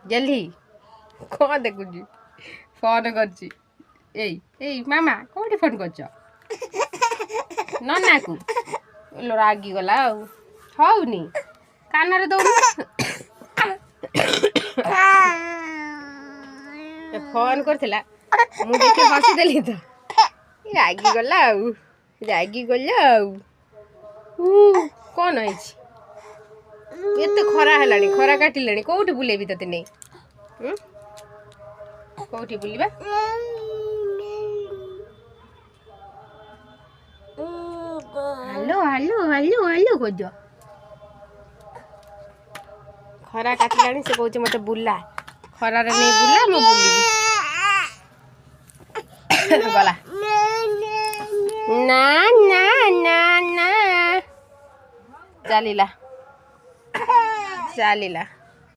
जल्दी कौन देखुची फोन करची एई मामा कौटी फोन करछ नना को लो रागी गला हौनी कानरे दौड़ फोन करथिला मु देखे हसी देली तो रागी गला कौन है एत खरा है खरा काटिले कौटी बुलेबी तते नहीं कौटी बुलवा हेलो हेलो हेलो हेलो खोज खरा काटिलानी से कहूँ मत बुला खरार नहीं बुला मु बुलिबी गला ना ना ना ना चलिला